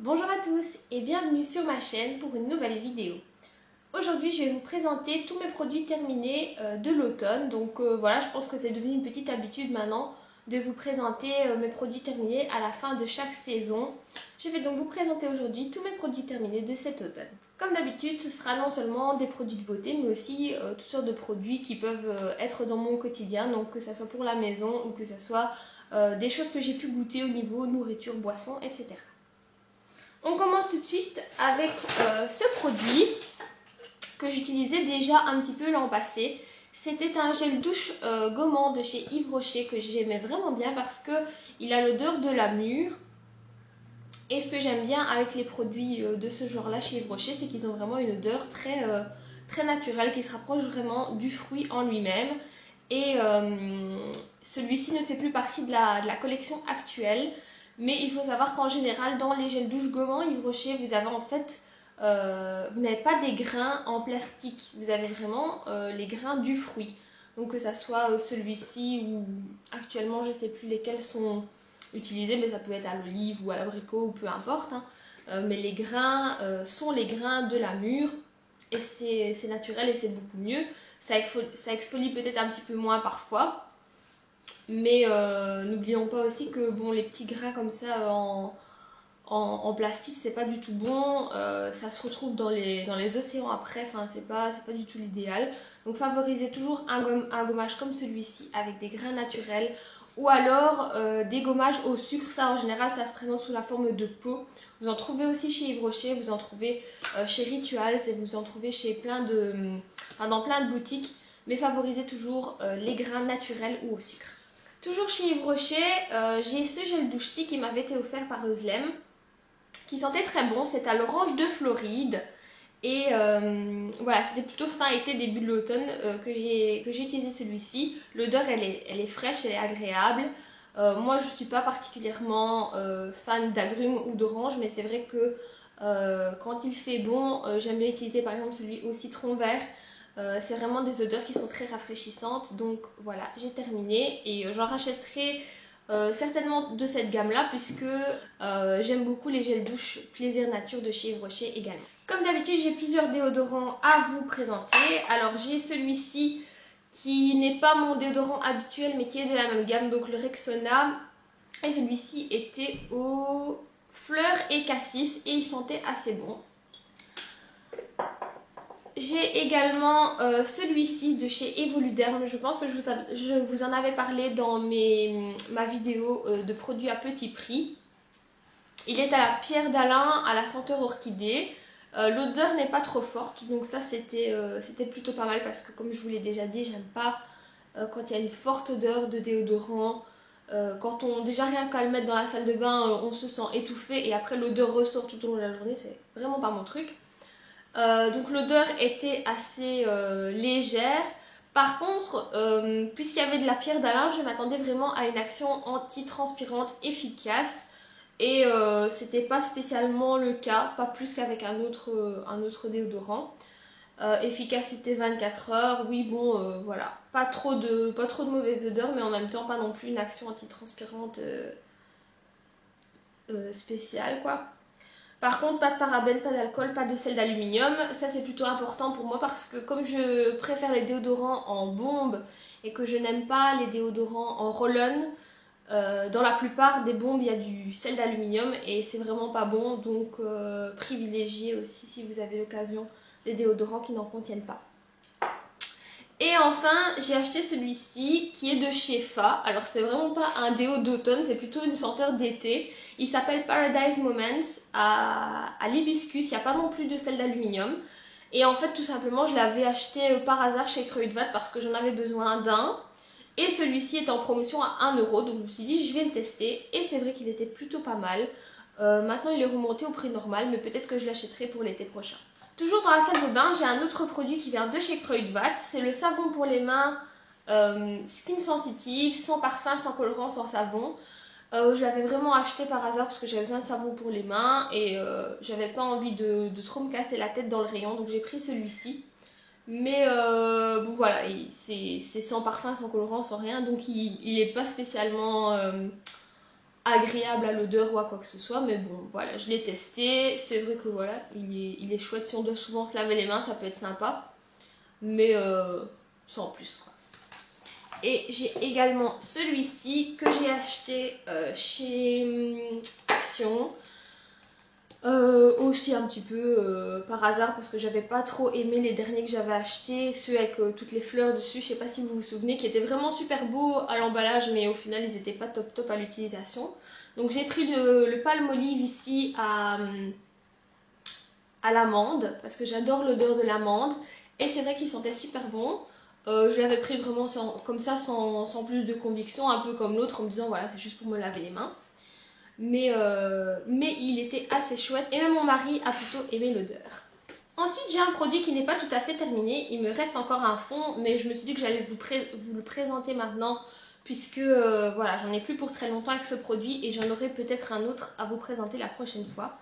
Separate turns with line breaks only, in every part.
Bonjour à tous et bienvenue sur ma chaîne pour une nouvelle vidéo. Aujourd'hui je vais vous présenter tous mes produits terminés de l'automne. Donc voilà, je pense que c'est devenu une petite habitude maintenant de vous présenter mes produits terminés à la fin de chaque saison. Je vais donc vous présenter aujourd'hui tous mes produits terminés de cet automne. Comme d'habitude, ce sera non seulement des produits de beauté mais aussi toutes sortes de produits qui peuvent être dans mon quotidien, donc que ce soit pour la maison ou que ce soit des choses que j'ai pu goûter au niveau nourriture, boisson, etc. On commence tout de suite avec ce produit que j'utilisais déjà un petit peu l'an passé. C'était un gel douche gommant de chez Yves Rocher que j'aimais vraiment bien parce qu'il a l'odeur de la mûre. Et ce que j'aime bien avec les produits de ce genre-là chez Yves Rocher, c'est qu'ils ont vraiment une odeur très naturelle qui se rapproche vraiment du fruit en lui-même. Et celui-ci ne fait plus partie de la collection actuelle. Mais il faut savoir qu'en général, dans les gels douche gommants Yves Rocher, vous avez en fait, vous n'avez pas des grains en plastique, vous avez vraiment les grains du fruit. Donc que ça soit celui-ci ou actuellement, je ne sais plus lesquels sont utilisés, mais ça peut être à l'olive ou à l'abricot ou peu importe. Hein. Mais les grains sont les grains de la mûre et c'est naturel et c'est beaucoup mieux. Ça exfolie peut-être un petit peu moins parfois. Mais n'oublions pas aussi que bon, les petits grains comme ça en plastique, c'est pas du tout bon. Ça se retrouve dans les océans après, enfin, c'est pas du tout l'idéal. Donc favorisez toujours un gommage comme celui-ci avec des grains naturels ou alors des gommages au sucre. Ça en général, ça se présente sous la forme de pots. Vous en trouvez aussi chez Yves Rocher, vous en trouvez chez Rituals et vous en trouvez chez dans plein de boutiques. Mais favorisez toujours les grains naturels ou au sucre. Toujours chez Yves Rocher, j'ai ce gel douche-ci qui m'avait été offert par Özlem, qui sentait très bon, c'est à l'orange de Floride. Et voilà, c'était plutôt fin été, début de l'automne que j'ai utilisé celui-ci. L'odeur, elle est fraîche, elle est agréable. Moi, je ne suis pas particulièrement fan d'agrumes ou d'orange, mais c'est vrai que quand il fait bon, j'aime bien utiliser par exemple celui au citron vert. C'est vraiment des odeurs qui sont très rafraîchissantes. Donc voilà, j'ai terminé et j'en rachèterai certainement de cette gamme là puisque j'aime beaucoup les gels douche Plaisir Nature de chez Yves Rocher également. Comme d'habitude, j'ai plusieurs déodorants à vous présenter. Alors j'ai celui-ci qui n'est pas mon déodorant habituel mais qui est de la même gamme, donc le Rexona. Et celui-ci était aux fleurs et cassis et il sentait assez bon. J'ai également celui-ci de chez Evoluderm. Je pense que je vous en avais parlé dans ma vidéo de produits à petit prix. Il est à la pierre d'Alain, à la senteur orchidée. L'odeur n'est pas trop forte, donc ça c'était plutôt pas mal parce que comme je vous l'ai déjà dit, j'aime pas quand il y a une forte odeur de déodorant. Quand déjà rien qu'à le mettre dans la salle de bain, on se sent étouffé et après l'odeur ressort tout au long de la journée, c'est vraiment pas mon truc. Donc l'odeur était assez légère. Par contre, puisqu'il y avait de la pierre d'Alain, je m'attendais vraiment à une action anti-transpirante efficace. Et c'était pas spécialement le cas, pas plus qu'avec un autre déodorant. Efficacité 24 heures, oui bon voilà, pas trop de mauvaise odeur, mais en même temps pas non plus une action anti-transpirante spéciale quoi. Par contre, pas de parabènes, pas d'alcool, pas de sel d'aluminium. Ça, c'est plutôt important pour moi parce que comme je préfère les déodorants en bombe et que je n'aime pas les déodorants en roll-on, dans la plupart des bombes, il y a du sel d'aluminium et c'est vraiment pas bon. Donc, privilégiez aussi, si vous avez l'occasion, des déodorants qui n'en contiennent pas. Et enfin, j'ai acheté celui-ci qui est de chez Fa. Alors, c'est vraiment pas un déo d'automne, c'est plutôt une senteur d'été. Il s'appelle Paradise Moments à l'hibiscus. Il n'y a pas non plus de sel d'aluminium. Et en fait, tout simplement, je l'avais acheté par hasard chez Kruidvat parce que j'en avais besoin d'un. Et celui-ci est en promotion à 1 euro. Donc, je me suis dit, je vais le tester. Et c'est vrai qu'il était plutôt pas mal. Maintenant, il est remonté au prix normal, mais peut-être que je l'achèterai pour l'été prochain. Toujours dans la salle de bain, j'ai un autre produit qui vient de chez Kruidvat. C'est le savon pour les mains Skin Sensitive, sans parfum, sans colorant, sans savon. Je l'avais vraiment acheté par hasard parce que j'avais besoin de savon pour les mains et j'avais pas envie de trop me casser la tête dans le rayon, donc j'ai pris celui-ci. Mais bon voilà, c'est sans parfum, sans colorant, sans rien, donc il est pas spécialement agréable à l'odeur ou à quoi que ce soit, mais bon voilà, je l'ai testé, c'est vrai que voilà, il est chouette. Si on doit souvent se laver les mains, ça peut être sympa, mais sans plus quoi. Et j'ai également celui-ci que j'ai acheté chez Action. Aussi un petit peu par hasard parce que j'avais pas trop aimé les derniers que j'avais achetés, ceux avec toutes les fleurs dessus, je sais pas si vous vous souvenez, qui étaient vraiment super beaux à l'emballage mais au final ils étaient pas top top à l'utilisation. Donc j'ai pris le Palmolive ici à l'amande parce que j'adore l'odeur de l'amande et c'est vrai qu'il sentait super bon. Je l'avais pris vraiment comme ça sans plus de conviction, un peu comme l'autre en me disant voilà c'est juste pour me laver les mains. Mais il était assez chouette et même mon mari a plutôt aimé l'odeur. Ensuite j'ai un produit qui n'est pas tout à fait terminé, il me reste encore un fond mais je me suis dit que j'allais vous le présenter maintenant puisque voilà, j'en ai plus pour très longtemps avec ce produit et j'en aurai peut-être un autre à vous présenter la prochaine fois.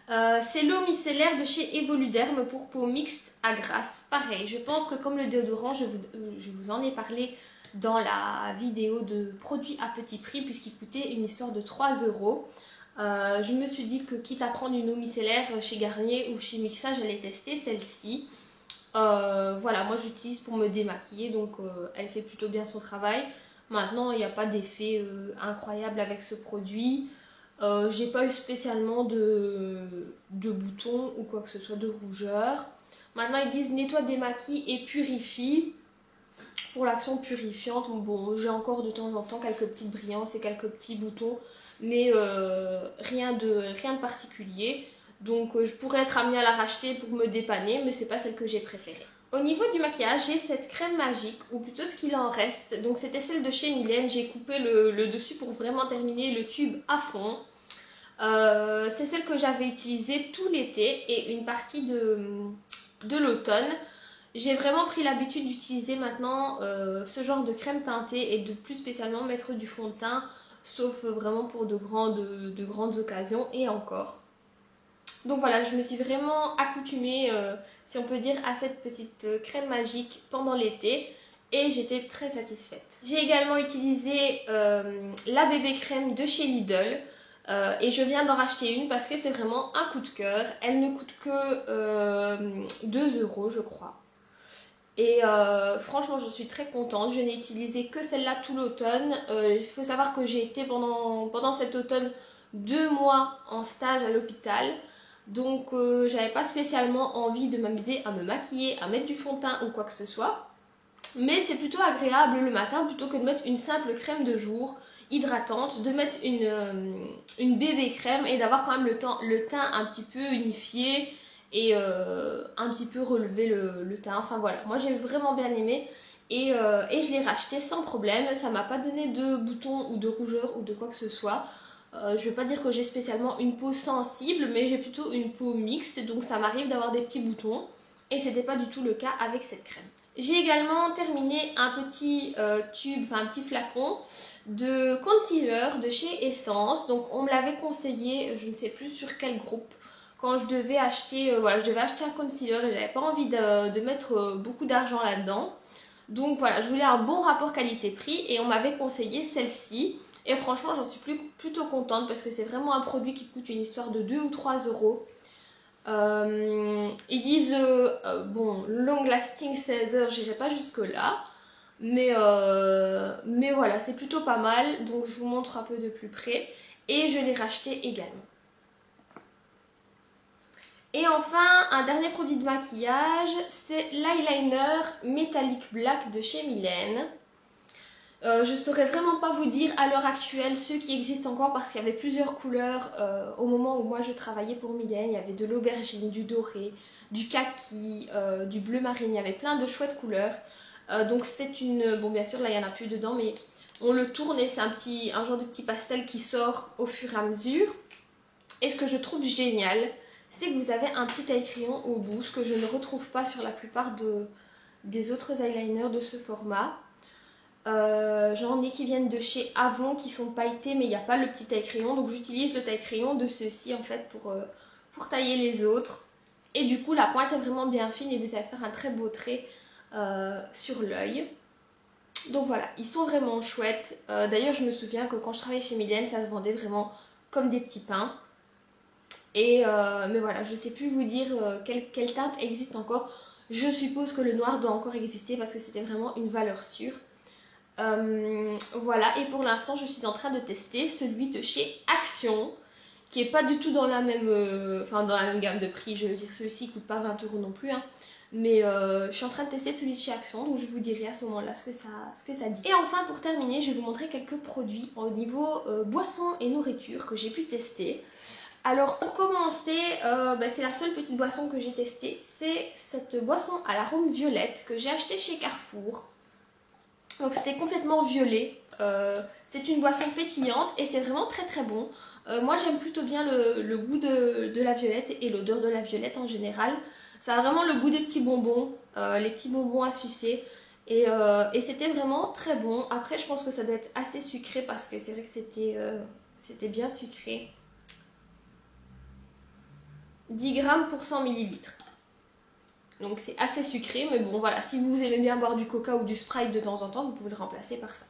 C'est l'eau micellaire de chez Evoluderm pour peau mixte à grasse. Pareil, je pense que comme le déodorant, je vous en ai parlé dans la vidéo de produits à petit prix puisqu'il coûtait une histoire de 3 €. Je me suis dit que quitte à prendre une eau micellaire chez Garnier ou chez Mixa, j'allais tester celle-ci. Voilà, moi j'utilise pour me démaquiller donc elle fait plutôt bien son travail. Maintenant, il n'y a pas d'effet incroyable avec ce produit. J'ai pas eu spécialement de boutons ou quoi que ce soit, de rougeur. Maintenant ils disent nettoie, démaquille et purifie. Pour l'action purifiante, bon j'ai encore de temps en temps quelques petites brillances et quelques petits boutons, mais rien de particulier. Donc je pourrais être amenée à la racheter pour me dépanner, mais c'est pas celle que j'ai préférée. Au niveau du maquillage, j'ai cette crème magique, ou plutôt ce qu'il en reste. Donc c'était celle de chez Mylène, j'ai coupé le dessus pour vraiment terminer le tube à fond. C'est celle que j'avais utilisée tout l'été et une partie de l'automne. J'ai vraiment pris l'habitude d'utiliser maintenant ce genre de crème teintée et de plus spécialement mettre du fond de teint, sauf vraiment pour de grandes occasions et encore. Donc voilà, je me suis vraiment accoutumée, si on peut dire, à cette petite crème magique pendant l'été et j'étais très satisfaite. J'ai également utilisé la bébé crème de chez Lidl et je viens d'en racheter une parce que c'est vraiment un coup de cœur. Elle ne coûte que 2 € je crois. Et franchement je suis très contente, je n'ai utilisé que celle-là tout l'automne. Il faut savoir que j'ai été pendant cet automne 2 mois en stage à l'hôpital. Donc j'avais pas spécialement envie de m'amuser à me maquiller, à mettre du fond de teint ou quoi que ce soit. Mais c'est plutôt agréable le matin plutôt que de mettre une simple crème de jour hydratante, de mettre une bébé crème et d'avoir quand même le teint un petit peu unifié et un petit peu relevé le teint. Enfin voilà, moi j'ai vraiment bien aimé et je l'ai racheté sans problème. Ça m'a pas donné de boutons ou de rougeur ou de quoi que ce soit. Je veux pas dire que j'ai spécialement une peau sensible, mais j'ai plutôt une peau mixte, donc ça m'arrive d'avoir des petits boutons et c'était pas du tout le cas avec cette crème. J'ai également terminé un petit tube, enfin un petit flacon de concealer de chez Essence. Donc on me l'avait conseillé, je ne sais plus sur quel groupe, quand je devais acheter, voilà, je devais acheter un concealer et j'avais pas envie de mettre beaucoup d'argent là-dedans. Donc voilà, je voulais un bon rapport qualité-prix et on m'avait conseillé celle-ci. Et franchement, j'en suis plutôt contente parce que c'est vraiment un produit qui coûte une histoire de 2 ou 3 €. Ils disent, bon, long lasting 16 heures, j'irai pas jusque là. Mais voilà, c'est plutôt pas mal. Donc je vous montre un peu de plus près. Et je l'ai racheté également. Et enfin, un dernier produit de maquillage, c'est l'eyeliner Metallic Black de chez Mylène. Je saurais vraiment pas vous dire à l'heure actuelle ceux qui existent encore parce qu'il y avait plusieurs couleurs au moment où moi je travaillais pour Mylène. Il y avait de l'aubergine, du doré, du kaki, du bleu marine, il y avait plein de chouettes couleurs. Donc c'est une... Bon bien sûr là il n'y en a plus dedans mais on le tourne et c'est un genre de petit pastel qui sort au fur et à mesure. Et ce que je trouve génial, c'est que vous avez un petit taille-crayon au bout, ce que je ne retrouve pas sur la plupart des autres eyeliners de ce format. J'en ai qui viennent de chez Avon qui sont pailletés mais il n'y a pas le petit taille-crayon, donc j'utilise le taille-crayon de ceux-ci en fait pour tailler les autres. Et du coup la pointe est vraiment bien fine et vous allez faire un très beau trait sur l'œil. Donc voilà, ils sont vraiment chouettes. D'ailleurs, je me souviens que quand je travaillais chez Mylène, ça se vendait vraiment comme des petits pains. Mais voilà, je ne sais plus vous dire quelle teinte existe encore. Je suppose que le noir doit encore exister parce que c'était vraiment une valeur sûre. Voilà, et pour l'instant, je suis en train de tester celui de chez Action, qui est pas du tout dans la même, dans la même gamme de prix. Je veux dire, celui-ci ne coûte pas 20 € non plus, hein. Mais je suis en train de tester celui de chez Action, donc je vous dirai à ce moment-là ce que ça dit. Et enfin, pour terminer, je vais vous montrer quelques produits au niveau boissons et nourriture que j'ai pu tester. Alors pour commencer, c'est la seule petite boisson que j'ai testée. C'est cette boisson à l'arôme violette que j'ai achetée chez Carrefour. Donc c'était complètement violet. C'est une boisson pétillante et c'est vraiment très très bon. Moi j'aime plutôt bien le goût de la violette et l'odeur de la violette en général. Ça a vraiment le goût des petits bonbons, les petits bonbons à sucer. Et c'était vraiment très bon. Après je pense que ça doit être assez sucré parce que c'est vrai que c'était bien sucré. 10 grammes pour 100 millilitres. Donc c'est assez sucré, mais bon voilà, si vous aimez bien boire du coca ou du Sprite de temps en temps, vous pouvez le remplacer par ça.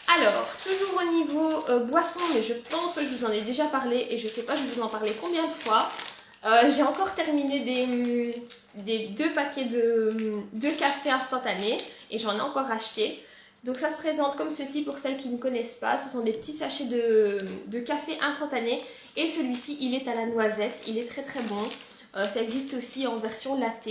Alors, toujours au niveau boisson, mais je pense que je vous en ai déjà parlé et je sais pas, je vous en parlais combien de fois. J'ai encore terminé des 2 paquets de café instantané et j'en ai encore acheté. Donc ça se présente comme ceci pour celles qui ne connaissent pas. Ce sont des petits sachets de café instantané et celui-ci il est à la noisette, il est très très bon. Ça existe aussi en version latte,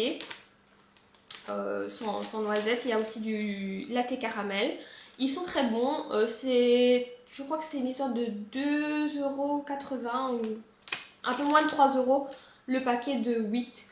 sans noisette. Il y a aussi du latte caramel. Ils sont très bons, je crois que c'est une histoire de 2,80 € ou un peu moins de 3 € le paquet de 8.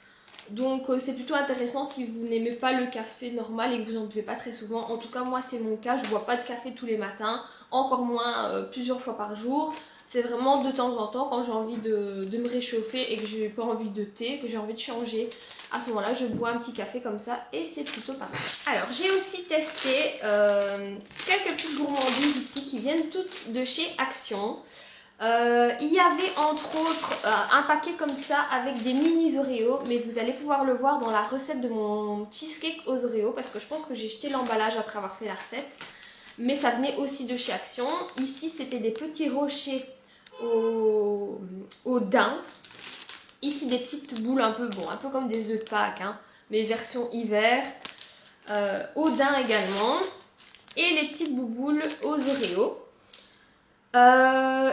Donc c'est plutôt intéressant si vous n'aimez pas le café normal et que vous n'en buvez pas très souvent. En tout cas moi c'est mon cas, je ne bois pas de café tous les matins, encore moins plusieurs fois par jour. C'est vraiment de temps en temps quand j'ai envie de me réchauffer et que j'ai pas envie de thé, que j'ai envie de changer. À ce moment-là je bois un petit café comme ça et c'est plutôt pas mal. Alors j'ai aussi testé quelques petites gourmandises ici qui viennent toutes de chez Action. Il y avait entre autres un paquet comme ça avec des mini Oreos, mais vous allez pouvoir le voir dans la recette de mon cheesecake aux Oreos parce que je pense que j'ai jeté l'emballage après avoir fait la recette, mais ça venait aussi de chez Action. Ici c'était des petits rochers au daim, ici des petites boules un peu comme des œufs de Pâques, hein, mais version hiver, au daim également, et les petites bouboules aux Oreos.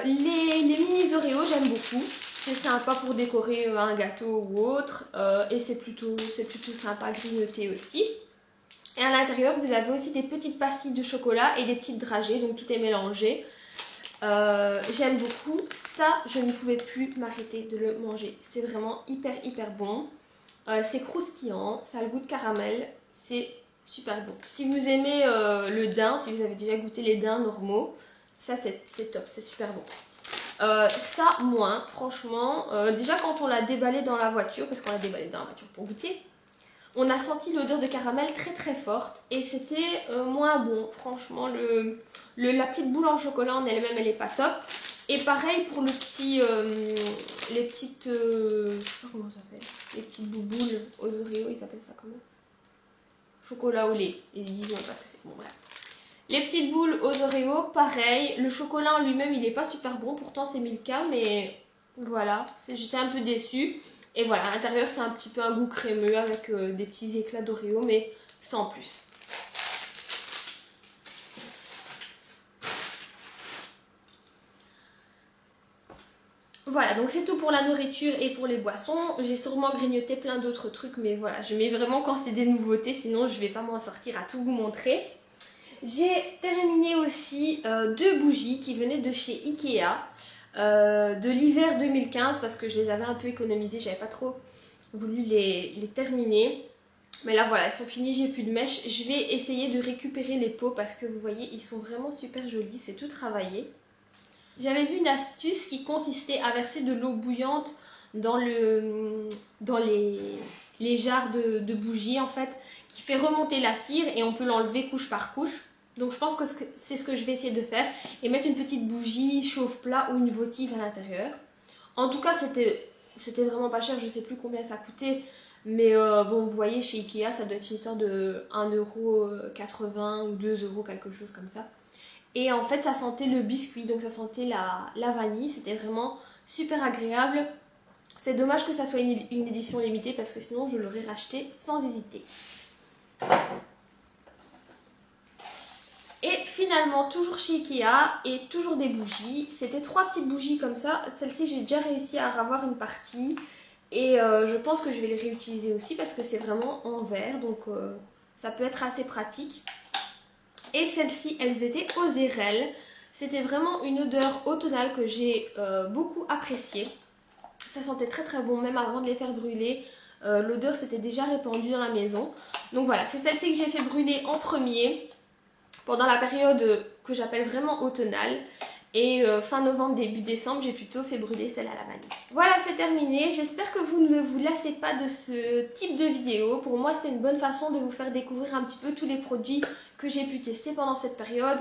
Les mini Oreos j'aime beaucoup, c'est sympa pour décorer un gâteau ou autre, et c'est plutôt sympa à grignoter aussi. Et à l'intérieur vous avez aussi des petites pastilles de chocolat et des petites dragées, donc tout est mélangé. J'aime beaucoup, ça je ne pouvais plus m'arrêter de le manger, c'est vraiment hyper bon. C'est croustillant, ça a le goût de caramel, c'est super bon. Si vous aimez le daim, si vous avez déjà goûté les daims normaux, ça c'est top, c'est super bon. Ça moins, franchement. Déjà quand on l'a déballé dans la voiture, parce qu'on l'a déballé dans la voiture pour goûter, on a senti l'odeur de caramel très forte et c'était moins bon. Franchement, la petite boule en chocolat en elle-même, elle est pas top. Et pareil pour le petit, les petites, je sais pas comment ça s'appelle, les petites bouboules aux Oreos, ils s'appellent ça comment? Chocolat au lait, ils disent parce que c'est bon, bref. Les petites boules aux Oreos, pareil. Le chocolat en lui-même, il n'est pas super bon. Pourtant, c'est Milka, mais voilà. J'étais un peu déçue. Et voilà, à l'intérieur, c'est un petit peu un goût crémeux avec des petits éclats d'Oreo, mais sans plus. Voilà, donc c'est tout pour la nourriture et pour les boissons. J'ai sûrement grignoté plein d'autres trucs, mais voilà, je mets vraiment quand c'est des nouveautés, sinon je vais pas m'en sortir à tout vous montrer. J'ai terminé aussi 2 bougies qui venaient de chez Ikea, de l'hiver 2015 parce que je les avais un peu économisées, j'avais pas trop voulu les terminer. Mais là voilà, elles sont finies, j'ai plus de mèches. Je vais essayer de récupérer les pots parce que vous voyez, ils sont vraiment super jolis, c'est tout travaillé. J'avais vu une astuce qui consistait à verser de l'eau bouillante dans les jarres de bougies en fait, qui fait remonter la cire et on peut l'enlever couche par couche. Donc je pense que c'est ce que je vais essayer de faire et mettre une petite bougie chauffe-plat ou une votive à l'intérieur. En tout cas c'était c'était vraiment pas cher, je sais plus combien ça coûtait. Mais bon, vous voyez, chez Ikea, ça doit être une histoire de 1,80 € ou 2 €, quelque chose comme ça. Et en fait, ça sentait le biscuit, donc ça sentait la vanille. C'était vraiment super agréable. C'est dommage que ça soit une édition limitée parce que sinon, je l'aurais racheté sans hésiter. Et finalement, toujours chez Ikea et toujours des bougies. C'était 3 petites bougies comme ça. Celle-ci, j'ai déjà réussi à avoir une partie. Et je pense que je vais les réutiliser aussi parce que c'est vraiment en verre. Donc ça peut être assez pratique. Et celles-ci, elles étaient aux érelles. C'était vraiment une odeur automnale que j'ai beaucoup appréciée. Ça sentait très très bon, même avant de les faire brûler. L'odeur s'était déjà répandue dans la maison. Donc voilà, c'est celle-ci que j'ai fait brûler en premier pendant la période que j'appelle vraiment automnale. Et fin novembre, début décembre, j'ai plutôt fait brûler celle à la vanille. Voilà, c'est terminé. J'espère que vous ne vous lassez pas de ce type de vidéo. Pour moi, c'est une bonne façon de vous faire découvrir un petit peu tous les produits que j'ai pu tester pendant cette période.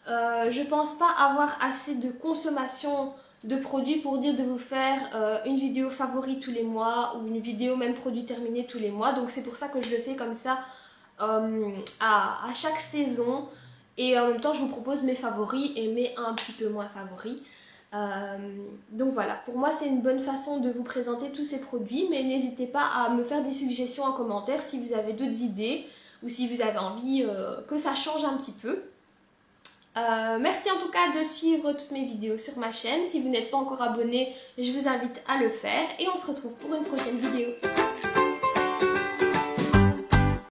Je pense pas avoir assez de consommation de produits pour dire de vous faire une vidéo favori tous les mois ou une vidéo même produit terminé tous les mois. Donc c'est pour ça que je le fais comme ça à chaque saison. Et en même temps, je vous propose mes favoris et mes un petit peu moins favoris. Donc voilà, pour moi, c'est une bonne façon de vous présenter tous ces produits. Mais n'hésitez pas à me faire des suggestions en commentaire si vous avez d'autres idées ou si vous avez envie que ça change un petit peu. Merci en tout cas de suivre toutes mes vidéos sur ma chaîne. Si vous n'êtes pas encore abonné, je vous invite à le faire. Et on se retrouve pour une prochaine vidéo.